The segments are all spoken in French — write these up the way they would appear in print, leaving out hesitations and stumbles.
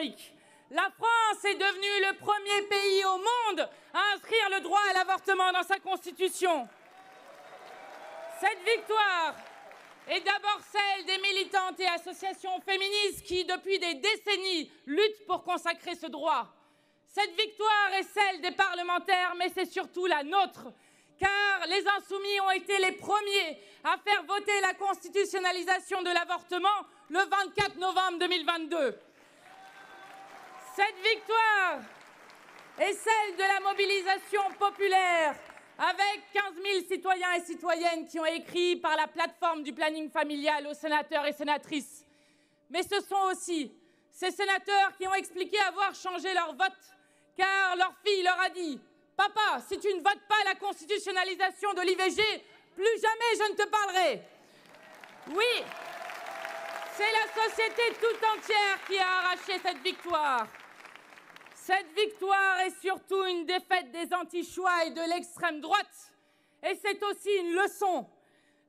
historique. La France est devenue le premier pays au monde à inscrire le droit à l'avortement dans sa constitution. Cette victoire est d'abord celle des militantes et associations féministes qui, depuis des décennies, luttent pour consacrer ce droit. Cette victoire est celle des parlementaires, mais c'est surtout la nôtre, car les Insoumis ont été les premiers à faire voter la constitutionnalisation de l'avortement le 24 novembre 2022. Cette victoire est celle de la mobilisation populaire, avec 15 000 citoyens et citoyennes qui ont écrit par la plateforme du planning familial aux sénateurs et sénatrices. Mais ce sont aussi ces sénateurs qui ont expliqué avoir changé leur vote, car leur fille leur a dit « Papa, si tu ne votes pas la constitutionnalisation de l'IVG, plus jamais je ne te parlerai ». Oui, c'est la société tout entière qui a arraché cette victoire. Cette victoire est surtout une défaite des anti-choix et de l'extrême droite. Et c'est aussi une leçon.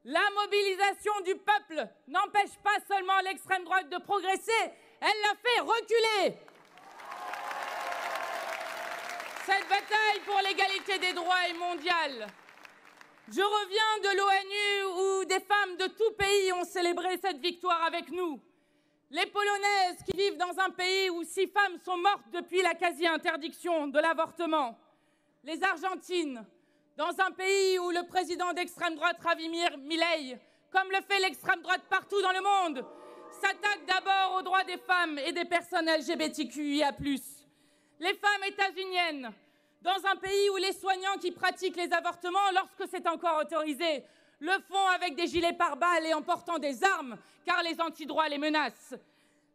La mobilisation du peuple n'empêche pas seulement l'extrême droite de progresser, elle la fait reculer. Cette bataille pour l'égalité des droits est mondiale. Je reviens de l'ONU où des femmes de tout pays ont célébré cette victoire avec nous. Les Polonaises qui vivent dans un pays où 6 femmes sont mortes depuis la quasi-interdiction de l'avortement. Les Argentines, dans un pays où le président d'extrême droite, Javier Milei, comme le fait l'extrême droite partout dans le monde, s'attaque d'abord aux droits des femmes et des personnes LGBTQIA+. Les femmes états-uniennes, dans un pays où les soignants qui pratiquent les avortements, lorsque c'est encore autorisé, le font avec des gilets pare-balles et en portant des armes, car les antidroits les menacent.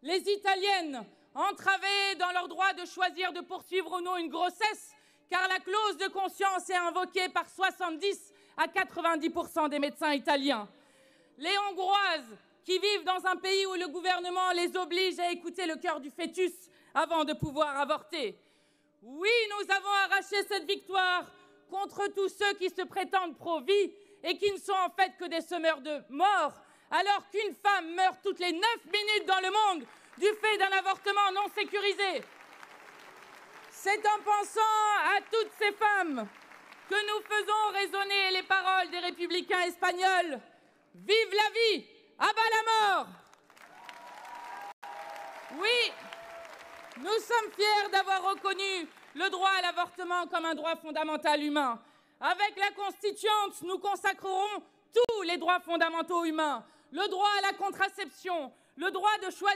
Les Italiennes, entravées dans leur droit de choisir de poursuivre ou non une grossesse, car la clause de conscience est invoquée par 70 à 90% des médecins italiens. Les Hongroises, qui vivent dans un pays où le gouvernement les oblige à écouter le cœur du fœtus avant de pouvoir avorter. Oui, nous avons arraché cette victoire contre tous ceux qui se prétendent pro-vie et qui ne sont en fait que des semeurs de mort, alors qu'une femme meurt toutes les 9 minutes dans le monde du fait d'un avortement non sécurisé. C'est en pensant à toutes ces femmes que nous faisons résonner les paroles des républicains espagnols. Vive la vie, à bas la mort! Oui, nous sommes fiers d'avoir reconnu le droit à l'avortement comme un droit fondamental humain. Avec la Constituante, nous consacrerons tous les droits fondamentaux humains. Le droit à la contraception, le droit de choisir